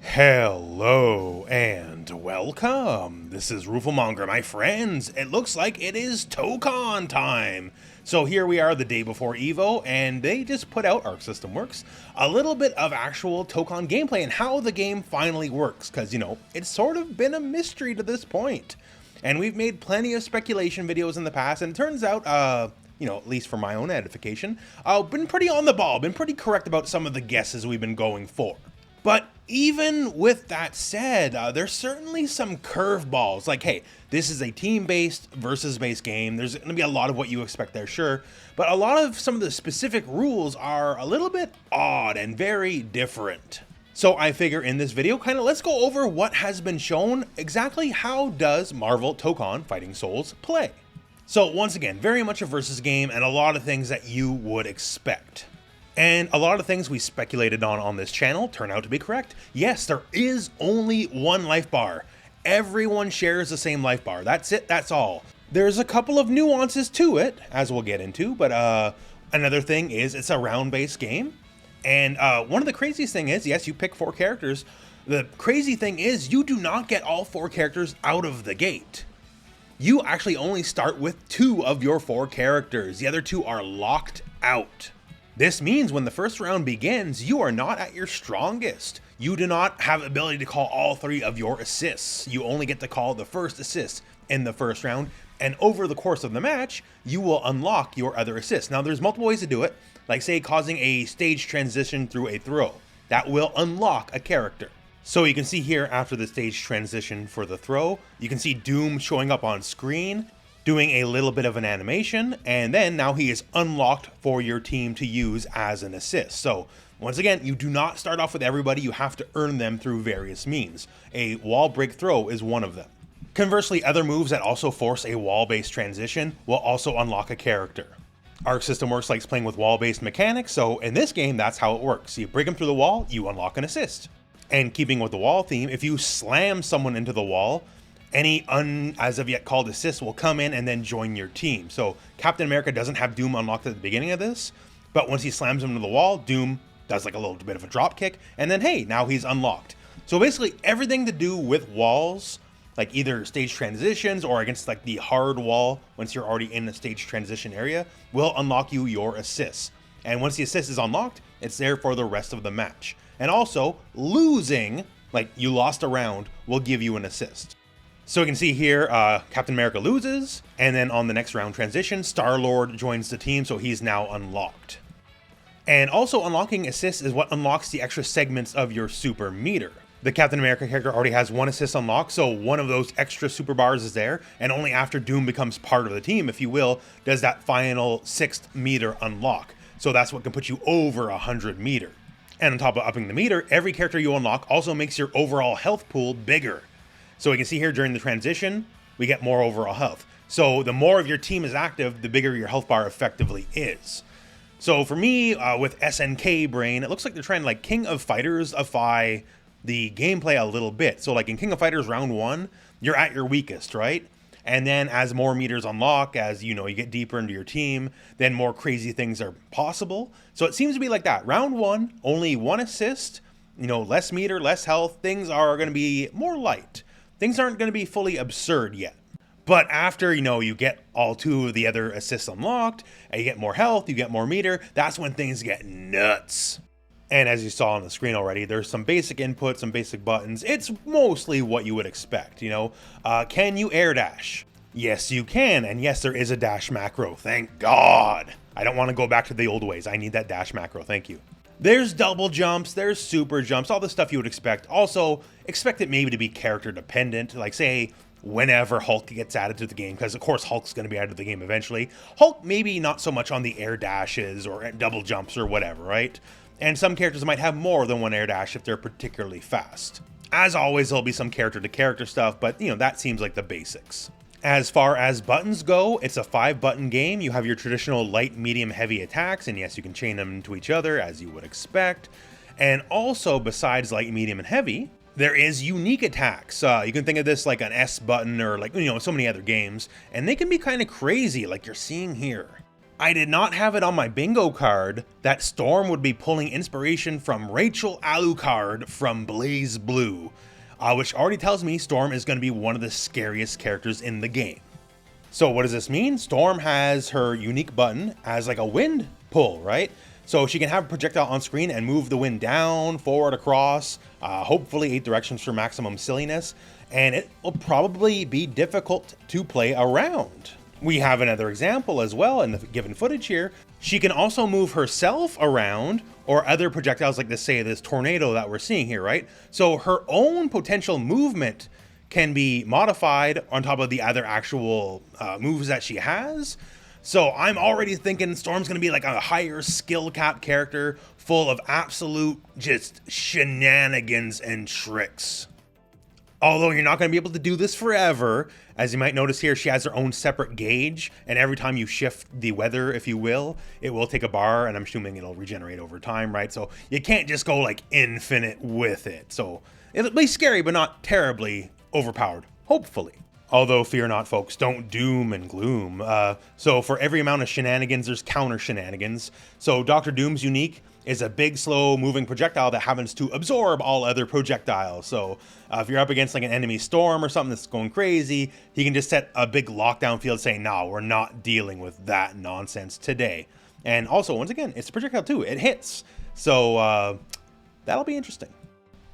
Hello and welcome. This is Rooflemonger, my friends. It looks like it is Tokon time. So here we are the day before Evo, and they just put out, Arc System Works, a little bit of actual Tokon gameplay and how the game finally works, because, you know, it's sort of been a mystery to this point. And we've made plenty of speculation videos in the past, and it turns out, you know, at least for my own edification, I've been pretty on the ball, been pretty correct about some of the guesses we've been going for. But even with that said, there's certainly some curveballs. Like, hey, this is a team-based versus-based game. There's going to be a lot of what you expect there, sure. But a lot of some of the specific rules are a little bit odd and very different. So I figure in this video, let's go over what has been shown. Exactly how does Marvel Tokon Fighting Souls play? So once again, very much a versus game and a lot of things that you would expect. And a lot of things we speculated on this channel turn out to be correct. Yes, there is only one life bar. Everyone shares the same life bar. That's it, that's all. There's a couple of nuances to it, as we'll get into, but another thing is it's a round-based game. And one of the craziest thing is, yes, you pick 4 characters. The crazy thing is you do not get all 4 characters out of the gate. You actually only start with 2 of your 4 characters. The other 2 are locked out. This means when the first round begins, you are not at your strongest. You do not have ability to call all 3 of your assists. You only get to call the first assist in the first round, and over the course of the match, you will unlock your other assists. Now there's multiple ways to do it, like say causing a stage transition through a throw. That will unlock a character. So you can see here after the stage transition for the throw, you can see Doom showing up on screen, doing a little bit of an animation, and then now he is unlocked for your team to use as an assist. So once again, you do not start off with everybody, you have to earn them through various means. A wall break throw is one of them. Conversely, other moves that also force a wall-based transition will also unlock a character. Arc System Works likes playing with wall-based mechanics, so in this game, that's how it works. You break them through the wall, you unlock an assist. And keeping with the wall theme, if you slam someone into the wall, any as of yet called assist will come in and then join your team. So Captain America doesn't have Doom unlocked at the beginning of this, but once he slams him into the wall, Doom does like a little bit of a drop kick, and then hey, now he's unlocked. So basically everything to do with walls, like either stage transitions or against like the hard wall, once you're already in the stage transition area, will unlock you your assists. And once the assist is unlocked, it's there for the rest of the match. And also, losing, like you lost a round, will give you an assist. So you can see here, Captain America loses, and then on the next round transition, Star-Lord joins the team, so he's now unlocked. And also unlocking assists is what unlocks the extra segments of your super meter. The Captain America character already has 1 assist unlocked, so one of those extra super bars is there, and only after Doom becomes part of the team, if you will, does that final 6th meter unlock. So that's what can put you over 100 meter. And on top of upping the meter, every character you unlock also makes your overall health pool bigger. So we can see here during the transition, we get more overall health. So the more of your team is active, the bigger your health bar effectively is. So for me, with SNK brain, it looks like they're trying to like King of Fighters-ify the gameplay a little bit. So like in King of Fighters round 1, you're at your weakest, right? And then as more meters unlock, as you know, you get deeper into your team, then more crazy things are possible. So it seems to be like that. Round 1, only 1 assist, you know, less meter, less health. Things are going to be more light. Things aren't going to be fully absurd yet. But after, you know, you get all 2 of the other assists unlocked, and you get more health, you get more meter, that's when things get nuts. And as you saw on the screen already, there's some basic inputs, some basic buttons. It's mostly what you would expect, you know. Can you air dash? Yes, you can. And yes, there is a dash macro. Thank God. I don't want to go back to the old ways. I need that dash macro. Thank you. There's double jumps, there's super jumps, all the stuff you would expect. Also, expect it maybe to be character dependent, like say, whenever Hulk gets added to the game, because of course Hulk's going to be added to the game eventually. Hulk maybe not so much on the air dashes or double jumps or whatever, right? And some characters might have more than 1 air dash if they're particularly fast. As always, there'll be some character-to-character stuff, but you know, that seems like the basics. As far as buttons go, it's a 5-button game. You have your traditional light, medium, heavy attacks, and yes, you can chain them to each other as you would expect. And also, besides light, medium, and heavy, there is unique attacks. You can think of this like an S button or like, you know, so many other games, and they can be kind of crazy like you're seeing here. I did not have it on my bingo card that Storm would be pulling inspiration from Rachel Alucard from Blaze Blue, which already tells me Storm is going to be one of the scariest characters in the game. So what does this mean? Storm has her unique button as like a wind pull, right? So she can have a projectile on screen and move the wind down, forward, across, hopefully 8 directions for maximum silliness, and it will probably be difficult to play around. We have another example as well in the given footage here. She can also move herself around or other projectiles like this tornado that we're seeing here, right? So her own potential movement can be modified on top of the other actual moves that she has. So I'm already thinking Storm's gonna be like a higher skill cap character full of absolute just shenanigans and tricks. Although you're not going to be able to do this forever. As you might notice here, she has her own separate gauge, and every time you shift the weather, if you will, it will take a bar, and I'm assuming it'll regenerate over time, right? So you can't just go like infinite with it. So it'll be scary, but not terribly overpowered, hopefully. Although fear not, folks, don't doom and gloom. So for every amount of shenanigans, there's counter shenanigans. So Dr. Doom's unique is a big, slow moving projectile that happens to absorb all other projectiles. So if you're up against like an enemy Storm or something that's going crazy, he can just set a big lockdown field saying, no, we're not dealing with that nonsense today. And also, once again, it's a projectile too. It hits. So that'll be interesting.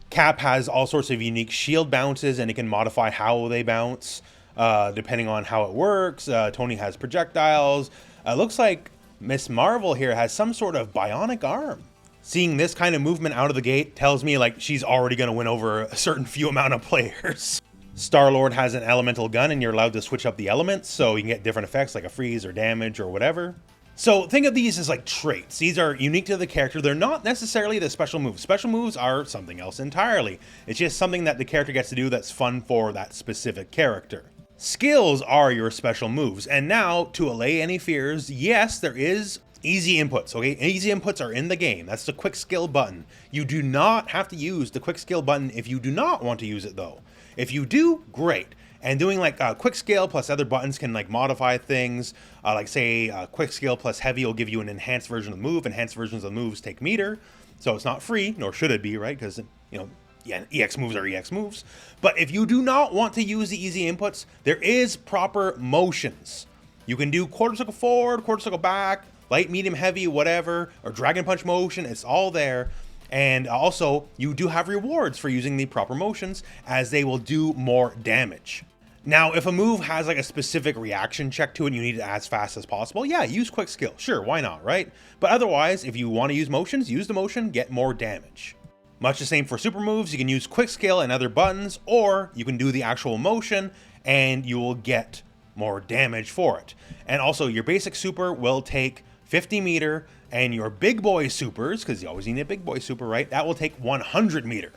Cap has all sorts of unique shield bounces, and it can modify how they bounce depending on how it works. Tony has projectiles. Looks like Miss Marvel here has some sort of bionic arm. Seeing this kind of movement out of the gate tells me like she's already going to win over a certain few amount of players. Star-Lord has an elemental gun, and you're allowed to switch up the elements, so you can get different effects like a freeze or damage or whatever. So think of these as like traits. These are unique to the character. They're not necessarily the special moves. Special moves are something else entirely. It's just something that the character gets to do that's fun for that specific character. Skills are your special moves. And now, to allay any fears, yes, there is easy inputs, okay? Easy inputs are in the game. That's the quick skill button. You do not have to use the quick skill button if you do not want to use it though. If you do, great. And doing like quick scale plus other buttons can like modify things. Like say quick scale plus heavy will give you an enhanced version of the move. Enhanced versions of the moves take meter. So it's not free, nor should it be, right? Because, you know, yeah, EX moves are EX moves. But if you do not want to use the easy inputs, there is proper motions. You can do quarter circle forward, quarter circle back, light, medium, heavy, whatever, or dragon punch motion. It's all there. And also, you do have rewards for using the proper motions, as they will do more damage. Now, if a move has like a specific reaction check to it and you need it as fast as possible, yeah, use quick skill. Sure, why not, right? But otherwise, if you want to use motions, use the motion, get more damage. Much the same for super moves. You can use quick scale and other buttons, or you can do the actual motion and you will get more damage for it. And also, your basic super will take 50 meter, and your big boy supers, because you always need a big boy super, right? That will take 100 meter.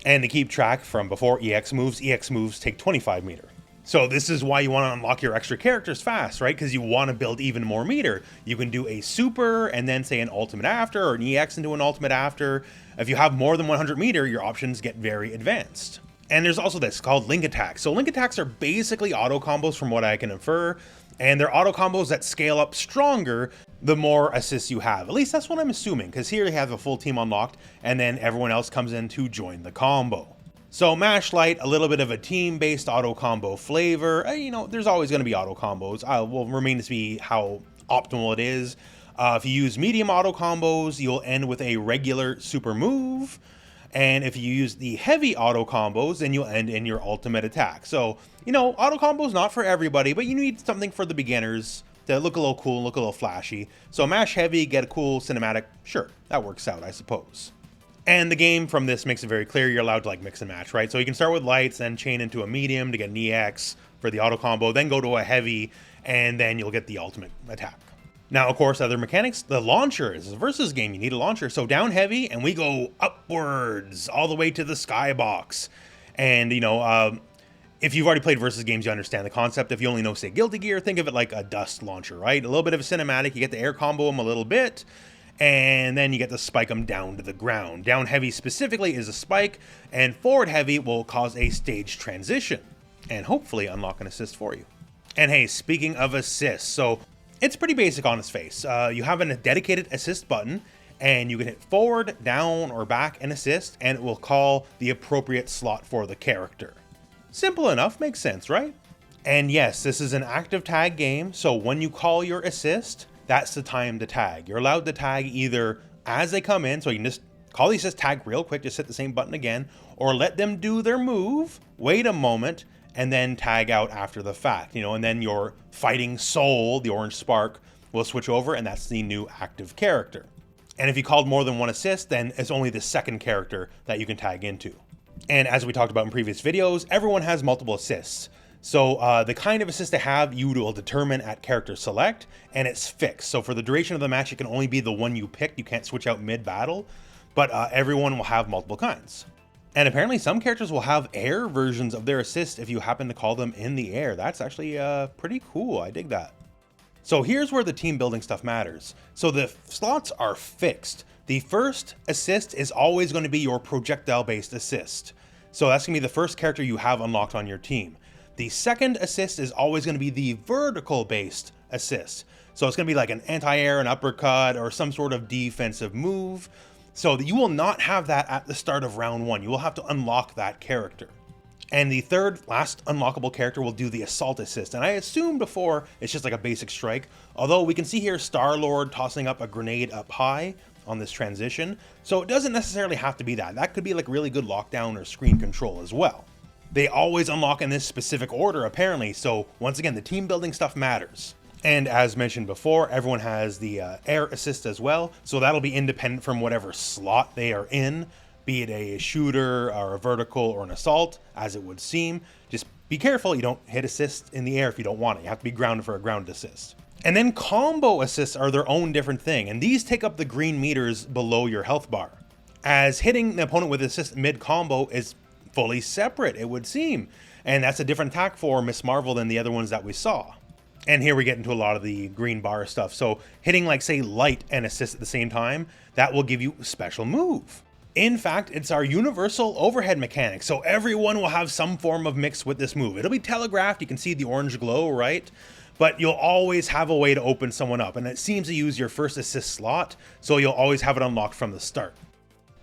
And to keep track from before EX moves take 25 meter. So this is why you want to unlock your extra characters fast, right? Because you want to build even more meter. You can do a super and then say an ultimate after, or an EX into an ultimate after. If you have more than 100 meter, your options get very advanced. And there's also this called link attacks. So link attacks are basically auto combos from what I can infer. And they're auto combos that scale up stronger the more assists you have. At least that's what I'm assuming, because here you have a full team unlocked and then everyone else comes in to join the combo. So Mash Light, a little bit of a team-based auto combo flavor. You know, there's always going to be auto combos. Will remain to see how optimal it is. If you use medium auto combos, you'll end with a regular super move. And if you use the heavy auto combos, then you'll end in your ultimate attack. So, you know, auto combos not for everybody, but you need something for the beginners to look a little cool, look a little flashy. So mash heavy, get a cool cinematic. Sure, that works out, I suppose. And the game from this makes it very clear you're allowed to like mix and match, right? So you can start with lights, then chain into a medium to get an EX for the auto combo, then go to a heavy, and then you'll get the ultimate attack. Now, of course, other mechanics, the launcher is a versus game. You need a launcher. So down heavy, and we go upwards all the way to the skybox. And, you know, if you've already played versus games, you understand the concept. If you only know, say, Guilty Gear, think of it like a dust launcher, right? A little bit of a cinematic. You get to air combo them a little bit, and then you get to spike them down to the ground. Down heavy specifically is a spike, and forward heavy will cause a stage transition, and hopefully unlock an assist for you. And hey, speaking of assists, so It's pretty basic on its face. You have a dedicated assist button, and you can hit forward, down, or back and assist, and it will call the appropriate slot for the character. Simple enough, makes sense, right? And yes, this is an active tag game, so when you call your assist, that's the time to tag. You're allowed to tag either as they come in, so you can just call the assist, tag real quick, just hit the same button again, or let them do their move, wait a moment, and then tag out after the fact, and then your fighting soul, the orange spark, will switch over, and that's the new active character. And if you called more than one assist, then it's only the second character that you can tag into. And as we talked about in previous videos, everyone has multiple assists. So the kind of assist they have, you will determine at character select, and it's fixed. So for the duration of the match, it can only be the one you picked. You can't switch out mid-battle, but everyone will have multiple kinds. And apparently some characters will have air versions of their assist if you happen to call them in the air. That's actually pretty cool. I dig that. So here's where the team building stuff matters. So the slots are fixed. The first assist is always going to be your projectile-based assist. So that's going to be the first character you have unlocked on your team. The second assist is always going to be the vertical-based assist. So it's going to be like an anti-air, an uppercut, or some sort of defensive move. So you will not have that at the start of round one. You will have to unlock that character. And the third last unlockable character will do the assault assist. And I assumed before it's just like a basic strike. Although we can see here Star-Lord tossing up a grenade up high on this transition. So it doesn't necessarily have to be that. That could be like really good lockdown or screen control as well. They always unlock in this specific order apparently. So once again, the team building stuff matters. And as mentioned before, everyone has the air assist as well, so that'll be independent from whatever slot they are in, be it a shooter or a vertical or an assault, as it would seem. Just be careful you don't hit assist in the air if you don't want it. You have to be grounded for a ground assist. And then combo assists are their own different thing, and these take up the green meters below your health bar. As hitting the opponent with assist mid-combo is fully separate, it would seem, and that's a different attack for Miss Marvel than the other ones that we saw. And here we get into a lot of the green bar stuff. So hitting like say light and assist at the same time, that will give you a special move. In fact, it's our universal overhead mechanic. So everyone will have some form of mix with this move. It'll be telegraphed. You can see the orange glow, right? But you'll always have a way to open someone up. And it seems to use your first assist slot. So you'll always have it unlocked from the start.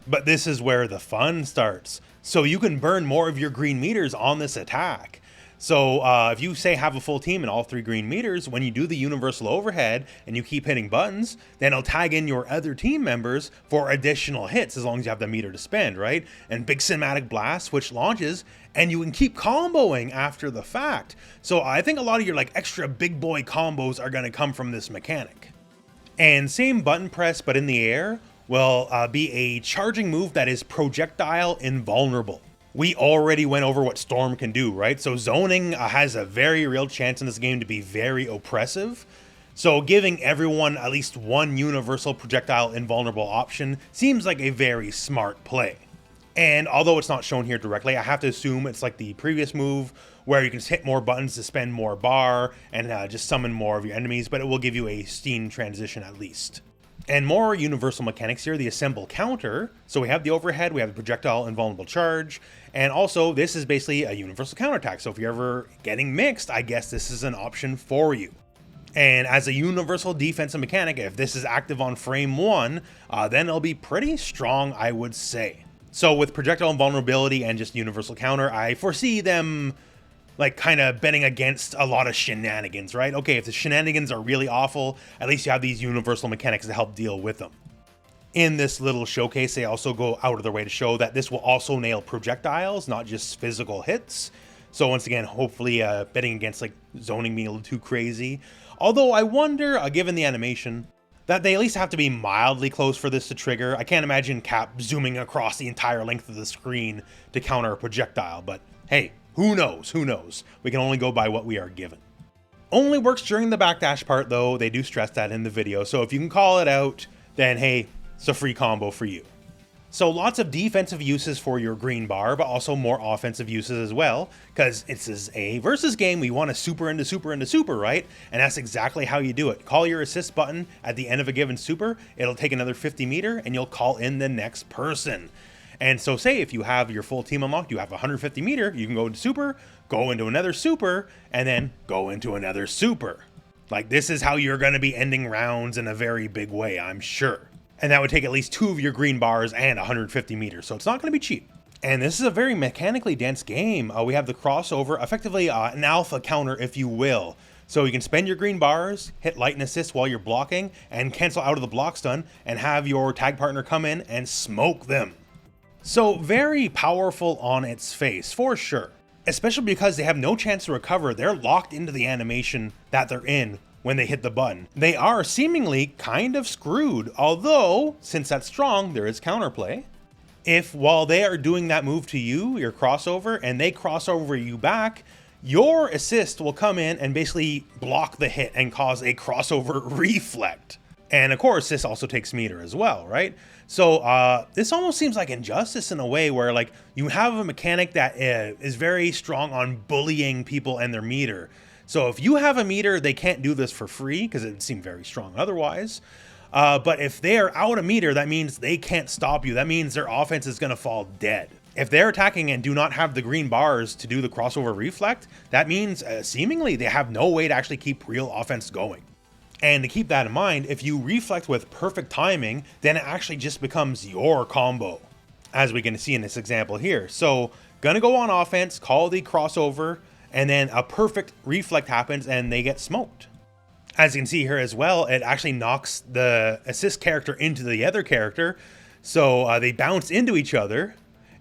But this is where the fun starts. So you can burn more of your green meters on this attack. So if you say have a full team and all 3 green meters, when you do the universal overhead and you keep hitting buttons, then it'll tag in your other team members for additional hits as long as you have the meter to spend, right? And big cinematic blast, which launches, and you can keep comboing after the fact. So I think a lot of your like extra big boy combos are going to come from this mechanic. And same button press, but in the air, will be a charging move that is projectile invulnerable. We already went over what Storm can do, right? So zoning has a very real chance in this game to be very oppressive. So giving everyone at least one universal projectile invulnerable option seems like a very smart play. And although it's not shown here directly, I have to assume it's like the previous move where you can just hit more buttons to spend more bar and just summon more of your enemies, but it will give you a steam transition at least. And more universal mechanics here, the assemble counter. So we have the overhead, we have the projectile invulnerable charge, and also this is basically a universal counterattack. So if you're ever getting mixed, I guess this is an option for you. And as a universal defensive mechanic, if this is active on frame 1, then it'll be pretty strong, I would say. So with projectile invulnerability and just universal counter, I foresee them like kind of betting against a lot of shenanigans, right? Okay, if the shenanigans are really awful, at least you have these universal mechanics to help deal with them. In this little showcase, they also go out of their way to show that this will also nail projectiles, not just physical hits. So once again, hopefully betting against like zoning being a little too crazy. Although I wonder, given the animation, that they at least have to be mildly close for this to trigger. I can't imagine Cap zooming across the entire length of the screen to counter a projectile, but hey, who knows? Who knows? We can only go by what we are given. Only works during the backdash part though. They do stress that in the video. So if you can call it out, then hey, it's a free combo for you. So lots of defensive uses for your green bar, but also more offensive uses as well, because this is a versus game. We want to super into super into super, right? And that's exactly how you do it. Call your assist button at the end of a given super. It'll take another 50 meter and you'll call in the next person. And so say if you have your full team unlocked, you have 150 meter, you can go into super, go into another super, and then go into another super. Like, this is how you're going to be ending rounds in a very big way, I'm sure. And that would take at least 2 of your green bars and 150 meters, so it's not going to be cheap. And this is a very mechanically dense game. We have the crossover, effectively an alpha counter, if you will. So you can spend your green bars, hit light and assist while you're blocking, and cancel out of the block stun, and have your tag partner come in and smoke them. So very powerful on its face, for sure. Especially because they have no chance to recover. They're locked into the animation that they're in when they hit the button. They are seemingly kind of screwed, although, since that's strong, there is counterplay. If while they are doing that move to you, your crossover, and they cross over you back, your assist will come in and basically block the hit and cause a crossover reflect. And of course, this also takes meter as well, right? So this almost seems like Injustice in a way where like you have a mechanic that is very strong on bullying people and their meter. So if you have a meter, they can't do this for free because it would seem very strong otherwise. But if they are out of meter, that means they can't stop you. That means their offense is going to fall dead. If they're attacking and do not have the green bars to do the crossover reflect, that means seemingly they have no way to actually keep real offense going. And to keep that in mind, if you reflect with perfect timing, then it actually just becomes your combo, as we can see in this example here. So gonna go on offense, call the crossover, and then a perfect reflect happens and they get smoked. As you can see here as well, it actually knocks the assist character into the other character. So they bounce into each other,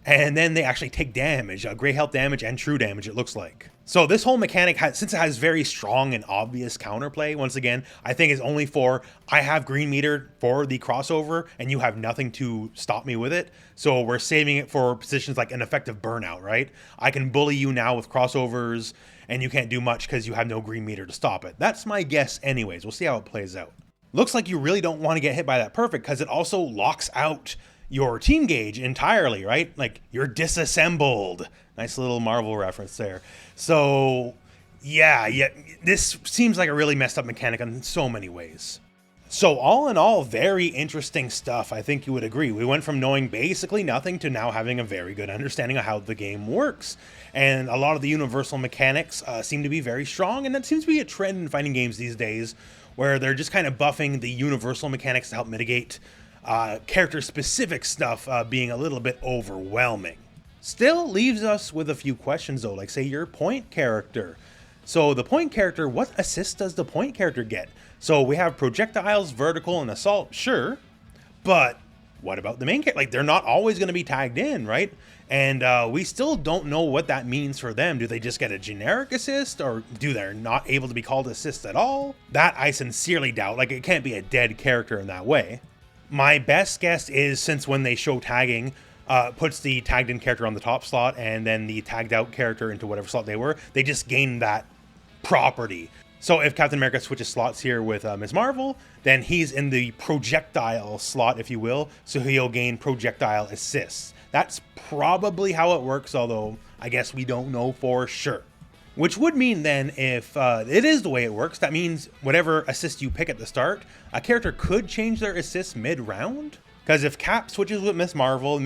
and then they actually take damage, gray health damage and true damage, it looks like. So this whole mechanic, since it has very strong and obvious counterplay, once again, I think is only for, I have green meter for the crossover, and you have nothing to stop me with it. So we're saving it for positions like an effective burnout, right? I can bully you now with crossovers, and you can't do much because you have no green meter to stop it. That's my guess anyways. We'll see how it plays out. Looks like you really don't want to get hit by that perfect because it also locks out your team gauge entirely, right? Like, you're disassembled. Nice little Marvel reference there. So yeah, this seems like a really messed up mechanic in so many ways. So all in all, very interesting stuff. I think you would agree. We went from knowing basically nothing to now having a very good understanding of how the game works. And a lot of the universal mechanics seem to be very strong, and that seems to be a trend in fighting games these days, where they're just kind of buffing the universal mechanics to help mitigate character-specific stuff being a little bit overwhelming. Still leaves us with a few questions though, like say your point character. So the point character, what assist does the point character get? So we have projectiles, vertical, and assault, sure, but what about the main character? Like, they're not always going to be tagged in, right? And we still don't know what that means for them. Do they just get a generic assist, or do they not able to be called assists at all? That I sincerely doubt. Like, it can't be a dead character in that way. My best guess is, since when they show tagging, puts the tagged in character on the top slot and then the tagged out character into whatever slot they were, they just gain that property. So if Captain America switches slots here with Ms. Marvel, then he's in the projectile slot, if you will, so he'll gain projectile assists. That's probably how it works, although I guess we don't know for sure. Which would mean then, if it is the way it works, that means whatever assist you pick at the start, a character could change their assist mid-round. Because if Cap switches with Ms. Marvel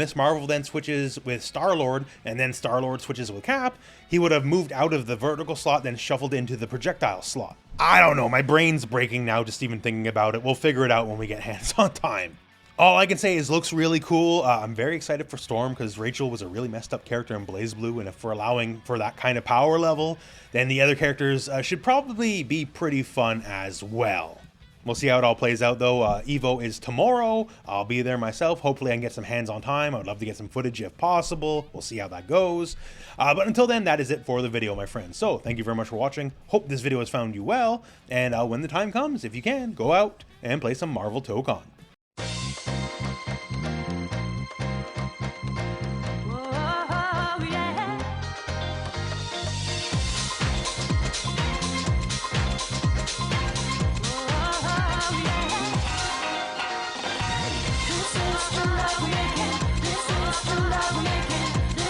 then switches with Star-Lord, and then Star-Lord switches with Cap, he would have moved out of the vertical slot, then shuffled into the projectile slot. I don't know, my brain's breaking now just even thinking about it. We'll figure it out when we get hands-on time. All I can say is looks really cool. I'm very excited for Storm because Rachel was a really messed up character in BlazBlue, and if we're allowing for that kind of power level, then the other characters should probably be pretty fun as well. We'll see how it all plays out though. Evo is tomorrow. I'll be there myself. Hopefully I can get some hands-on time. I would love to get some footage if possible. We'll see how that goes. But until then, that is it for the video, my friends. So thank you very much for watching. Hope this video has found you well. And when the time comes, if you can, go out and play some Marvel Tokon.